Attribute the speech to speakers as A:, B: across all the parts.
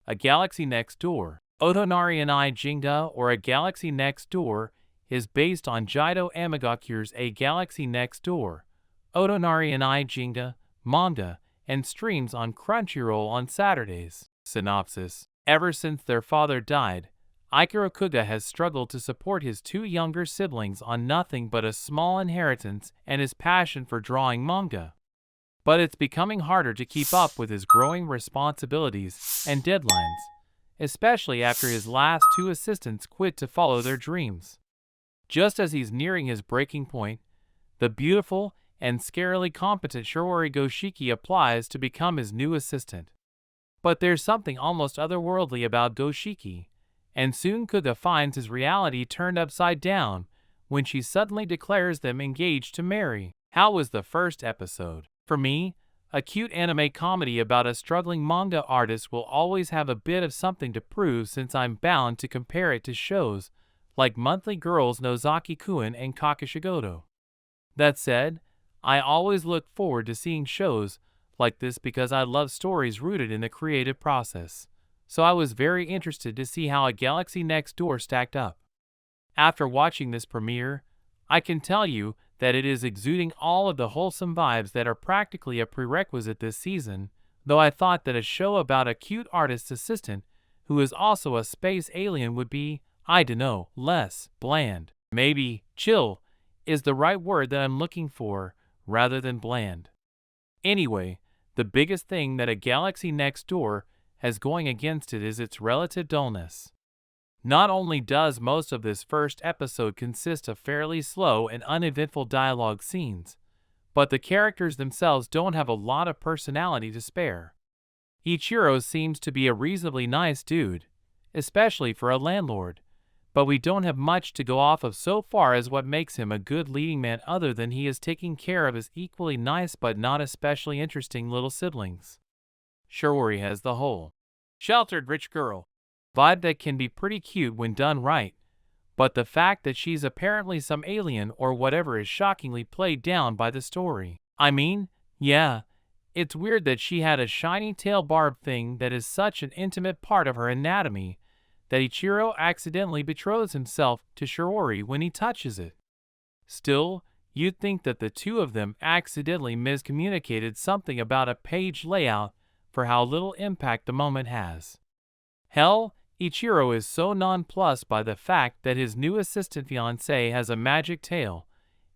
A: A Galaxy Next Door. Otonari ni Jinga, or A Galaxy Next Door, is based on Jidou Amagakure's A Galaxy Next Door, Otonari ni Jinga, manga, and streams on Crunchyroll on Saturdays. Synopsis. Ever since their father died, Ikaro Kuga has struggled to support his two younger siblings on nothing but a small inheritance and his passion for drawing manga. But it's becoming harder to keep up with his growing responsibilities and deadlines, especially after his last two assistants quit to follow their dreams. Just as he's nearing his breaking point, the beautiful and scarily competent Shiori Goshiki applies to become his new assistant. But there's something almost otherworldly about Goshiki, and soon Kuga finds his reality turned upside down when she suddenly declares them engaged to marry. How was the first episode? For me, a cute anime comedy about a struggling manga artist will always have a bit of something to prove, since I'm bound to compare it to shows like Monthly Girls Nozaki-kun and Kakishigoto. That said, I always look forward to seeing shows like this because I love stories rooted in the creative process, so I was very interested to see how A Galaxy Next Door stacked up. After watching this premiere, I can tell you that it is exuding all of the wholesome vibes that are practically a prerequisite this season, though I thought that a show about a cute artist's assistant who is also a space alien would be, I dunno, less bland. Maybe chill is the right word that I'm looking for, rather than bland. Anyway, the biggest thing that A Galaxy Next Door has going against it is its relative dullness. Not only does most of this first episode consist of fairly slow and uneventful dialogue scenes, but the characters themselves don't have a lot of personality to spare. Ichiro seems to be a reasonably nice dude, especially for a landlord, but we don't have much to go off of so far as what makes him a good leading man other than he is taking care of his equally nice but not especially interesting little siblings. Shiori has the whole sheltered rich girl vibe that can be pretty cute when done right, but the fact that she's apparently some alien or whatever is shockingly played down by the story. I mean, yeah, it's weird that she had a shiny tail barb thing that is such an intimate part of her anatomy that Ichiro accidentally betroths himself to Shiori when he touches it. Still, you'd think that the two of them accidentally miscommunicated something about a page layout for how little impact the moment has. Hell, Ichiro is so nonplussed by the fact that his new assistant fiancée has a magic tail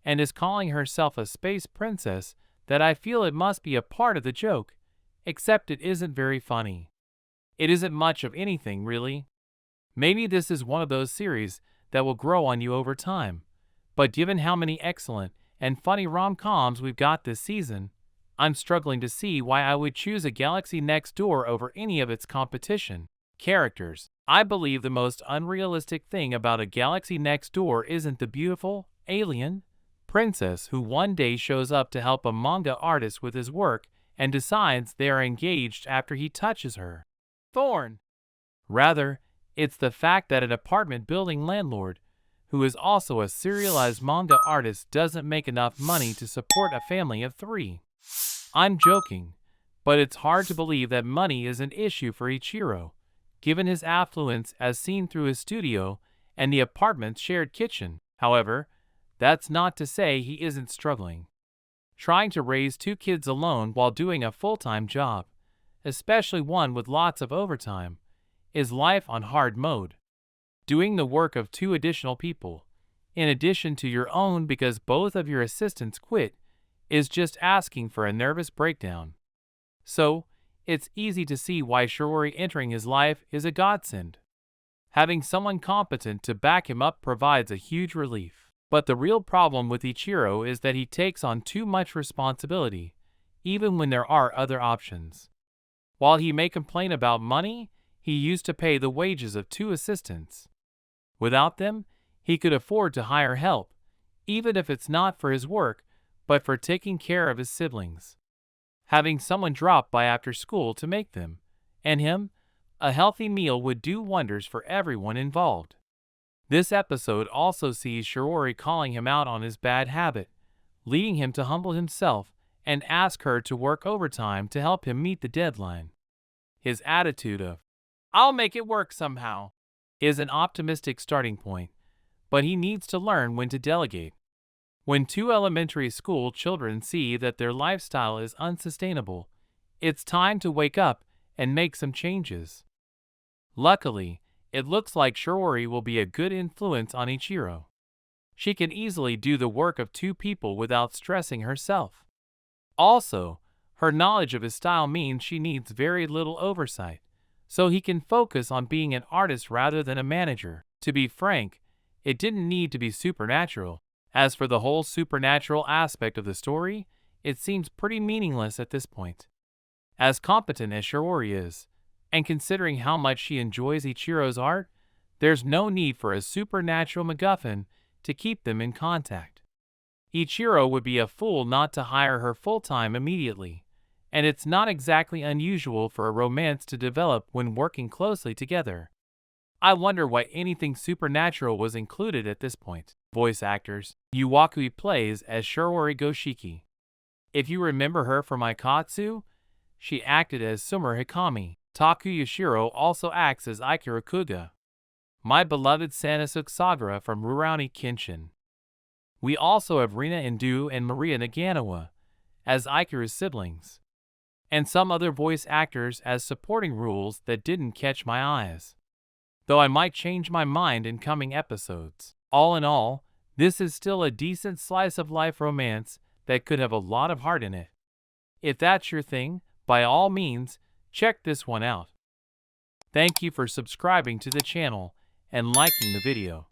A: and is calling herself a space princess that I feel it must be a part of the joke, except it isn't very funny. It isn't much of anything, really. Maybe this is one of those series that will grow on you over time, but given how many excellent and funny rom-coms we've got this season, I'm struggling to see why I would choose A Galaxy Next Door over any of its competition. Characters. I believe the most unrealistic thing about A Galaxy Next Door isn't the beautiful, alien princess who one day shows up to help a manga artist with his work and decides they are engaged after he touches her. Thorn. Rather, it's the fact that an apartment building landlord, who is also a serialized manga artist, doesn't make enough money to support a family of 3. I'm joking, but it's hard to believe that money is an issue for Ichiro, given his affluence as seen through his studio and the apartment's shared kitchen. However, that's not to say he isn't struggling. Trying to raise 2 kids alone while doing a full-time job, especially one with lots of overtime, is life on hard mode. Doing the work of 2 additional people, in addition to your own because both of your assistants quit, is just asking for a nervous breakdown. So, it's easy to see why Shiori entering his life is a godsend. Having someone competent to back him up provides a huge relief. But the real problem with Ichiro is that he takes on too much responsibility, even when there are other options. While he may complain about money, he used to pay the wages of 2 assistants. Without them, he could afford to hire help, even if it's not for his work, but for taking care of his siblings. Having someone drop by after school to make them, and him, a healthy meal would do wonders for everyone involved. This episode also sees Shiori calling him out on his bad habit, leading him to humble himself and ask her to work overtime to help him meet the deadline. His attitude of I'll make it work somehow, is an optimistic starting point, but he needs to learn when to delegate. When two elementary school children see that their lifestyle is unsustainable, it's time to wake up and make some changes. Luckily, it looks like Shiori will be a good influence on Ichiro. She can easily do the work of two people without stressing herself. Also, her knowledge of his style means she needs very little oversight, so he can focus on being an artist rather than a manager. To be frank, it didn't need to be supernatural. As for the whole supernatural aspect of the story, it seems pretty meaningless at this point. As competent as Shiori is, and considering how much she enjoys Ichiro's art, there's no need for a supernatural MacGuffin to keep them in contact. Ichiro would be a fool not to hire her full-time immediately, and it's not exactly unusual for a romance to develop when working closely together. I wonder why anything supernatural was included at this point. Voice actors. Yu Wakui plays as Shiori Goshiki. If you remember her from Aikatsu, she acted as Summer Hikami. Taku Yashiro also acts as Ikira Kuga, my beloved Sanosuke Sagara from Rurouni Kenshin. We also have Rina Indu and Maria Naganawa as Ikira's siblings, and some other voice actors as supporting roles that didn't catch my eyes, though I might change my mind in coming episodes. All in all, this is still a decent slice of life romance that could have a lot of heart in it. If that's your thing, by all means, check this one out. Thank you for subscribing to the channel and liking the video.